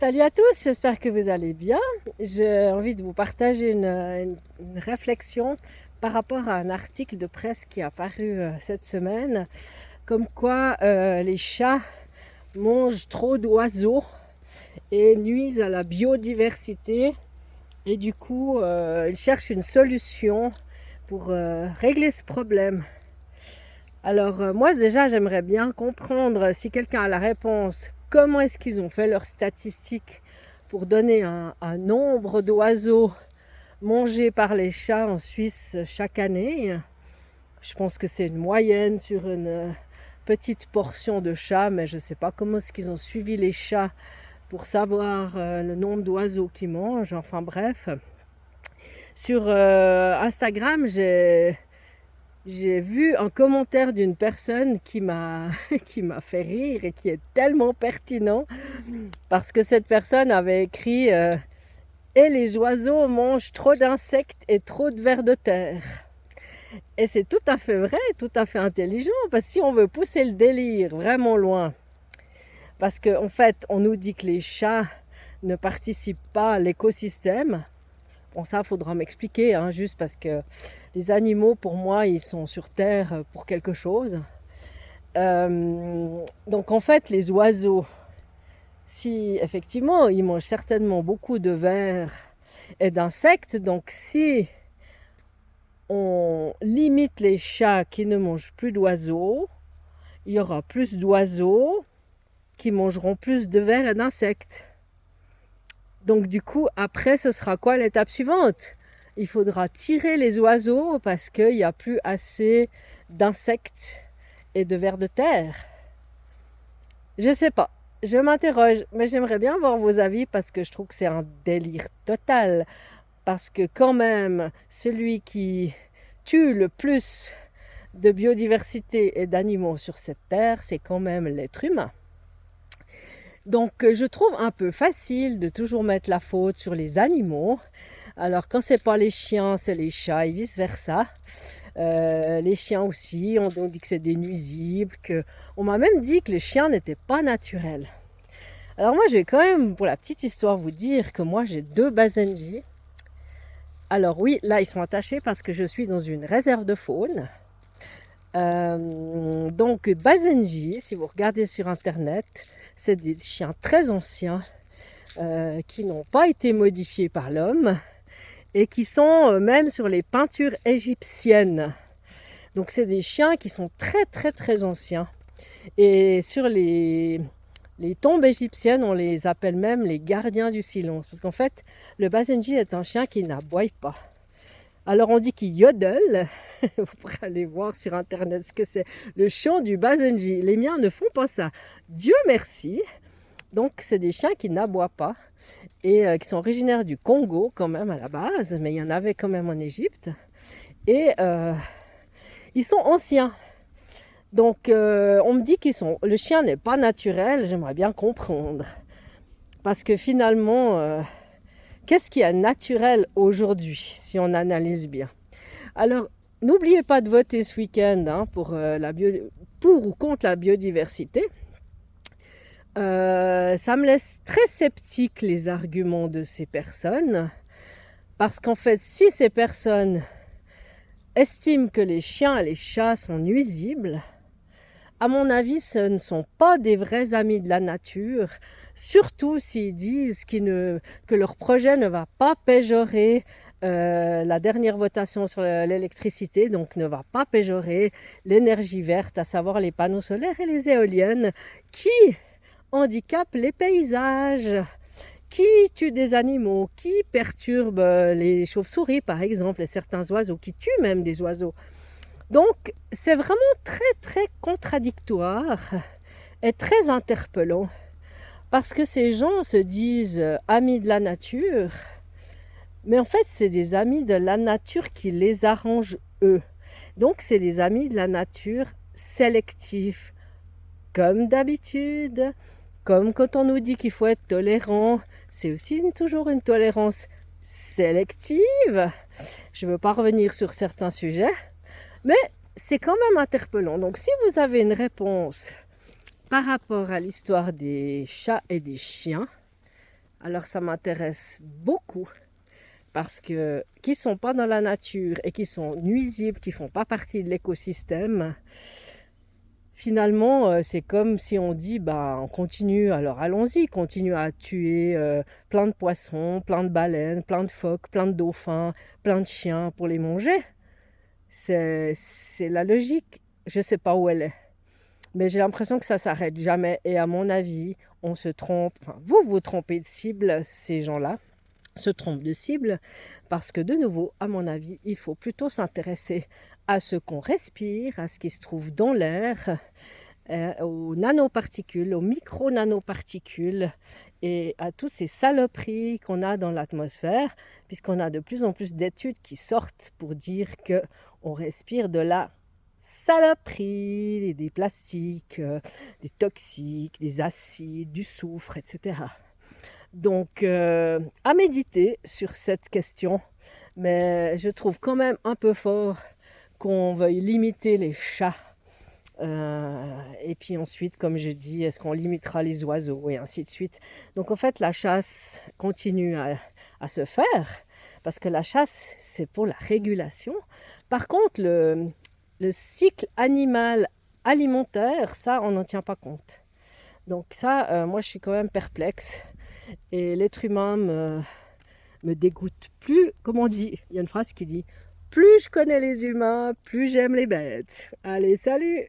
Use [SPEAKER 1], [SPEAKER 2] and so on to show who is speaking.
[SPEAKER 1] Salut à tous, j'espère que vous allez bien. J'ai envie de vous partager une réflexion par rapport à un article de presse qui est apparu cette semaine, comme quoi les chats mangent trop d'oiseaux et nuisent à la biodiversité. Et du coup, ils cherchent une solution pour régler ce problème. Alors moi déjà, j'aimerais bien comprendre si quelqu'un a la réponse. Comment est-ce qu'ils ont fait leurs statistiques pour donner un nombre d'oiseaux mangés par les chats en Suisse chaque année? Je pense que c'est une moyenne sur une petite portion de chats, mais je ne sais pas comment est-ce qu'ils ont suivi les chats pour savoir le nombre d'oiseaux qu'ils mangent. Enfin bref. Sur Instagram, j'ai vu un commentaire d'une personne qui m'a fait rire et qui est tellement pertinent parce que cette personne avait écrit et les oiseaux mangent trop d'insectes et trop de vers de terre. Et c'est tout à fait vrai, tout à fait intelligent, parce que si on veut pousser le délire vraiment loin, parce qu'en fait on nous dit que les chats ne participent pas à l'écosystème. Bon, ça, il faudra m'expliquer, juste parce que les animaux, pour moi, ils sont sur Terre pour quelque chose. Donc, en fait, les oiseaux, si effectivement, ils mangent certainement beaucoup de vers et d'insectes, donc si on limite les chats qui ne mangent plus d'oiseaux, il y aura plus d'oiseaux qui mangeront plus de vers et d'insectes. Donc du coup, après, ce sera quoi l'étape suivante? Il faudra tirer les oiseaux parce qu'il n'y a plus assez d'insectes et de vers de terre. Je ne sais pas, je m'interroge, mais j'aimerais bien voir vos avis parce que je trouve que c'est un délire total. Parce que quand même, celui qui tue le plus de biodiversité et d'animaux sur cette terre, c'est quand même l'être humain. Donc je trouve un peu facile de toujours mettre la faute sur les animaux. Alors quand c'est pas les chiens, c'est les chats et vice versa. Les chiens aussi, on dit que c'est des nuisibles. On m'a même dit que les chiens n'étaient pas naturels. Alors moi je vais quand même, pour la petite histoire, vous dire que moi j'ai 2 basenjis. Alors oui, là ils sont attachés parce que je suis dans une réserve de faune. Donc Basenji, si vous regardez sur internet, c'est des chiens très anciens qui n'ont pas été modifiés par l'homme et qui sont même sur les peintures égyptiennes. Donc c'est des chiens qui sont très très très anciens. Et sur les tombes égyptiennes, on les appelle même les gardiens du silence. Parce qu'en fait, le Basenji est un chien qui n'aboie pas. Alors on dit qu'il yodel. Vous pourrez aller voir sur internet ce que c'est le chant du Basenji. Les miens ne font pas ça. Dieu merci. Donc c'est des chiens qui n'aboient pas et qui sont originaires du Congo quand même à la base, mais il y en avait quand même en Égypte. Et ils sont anciens. Donc on me dit le chien n'est pas naturel, j'aimerais bien comprendre. Parce que finalement, qu'est-ce qui est naturel aujourd'hui si on analyse bien? Alors, n'oubliez pas de voter ce week-end pour ou contre la biodiversité. Ça me laisse très sceptique les arguments de ces personnes. Parce qu'en fait, si ces personnes estiment que les chiens et les chats sont nuisibles, à mon avis, ce ne sont pas des vrais amis de la nature. Surtout s'ils disent que leur projet ne va pas péjorer la dernière votation sur l'électricité, donc ne va pas péjorer l'énergie verte, à savoir les panneaux solaires et les éoliennes, qui handicapent les paysages, qui tuent des animaux, qui perturbent les chauves-souris par exemple, et certains oiseaux, qui tuent même des oiseaux. Donc c'est vraiment très très contradictoire et très interpellant. Parce que ces gens se disent amis de la nature, mais en fait, c'est des amis de la nature qui les arrangent eux. Donc, c'est des amis de la nature sélectifs, comme d'habitude. Comme quand on nous dit qu'il faut être tolérant, c'est aussi toujours une tolérance sélective. Je ne veux pas revenir sur certains sujets, mais c'est quand même interpellant. Donc, si vous avez une réponse par rapport à l'histoire des chats et des chiens, Alors ça m'intéresse beaucoup parce que qui ne sont pas dans la nature et qui sont nuisibles, qui ne font pas partie de l'écosystème, finalement, c'est comme si on dit, bah, on continue, alors allons-y, continue à tuer plein de poissons, plein de baleines, plein de phoques, plein de dauphins, plein de chiens pour les manger. C'est la logique. Je ne sais pas où elle est. Mais j'ai l'impression que ça ne s'arrête jamais. Et à mon avis, on se trompe. Enfin, vous vous trompez de cible, ces gens-là se trompent de cible. Parce que de nouveau, à mon avis, il faut plutôt s'intéresser à ce qu'on respire, à ce qui se trouve dans l'air, aux nanoparticules, aux micro-nanoparticules et à toutes ces saloperies qu'on a dans l'atmosphère, puisqu'on a de plus en plus d'études qui sortent pour dire qu'on respire de la saloperie, des plastiques, des toxiques, des acides, du soufre, etc. Donc, à méditer sur cette question, mais je trouve quand même un peu fort qu'on veuille limiter les chats. Et puis ensuite, comme je dis, est-ce qu'on limitera les oiseaux et ainsi de suite. Donc en fait, la chasse continue à se faire, parce que la chasse, c'est pour la régulation. Par contre, le cycle animal alimentaire, ça, on n'en tient pas compte. Donc ça, moi, je suis quand même perplexe. Et l'être humain me dégoûte. Plus, comme on dit, il y a une phrase qui dit « Plus je connais les humains, plus j'aime les bêtes ». Allez, salut!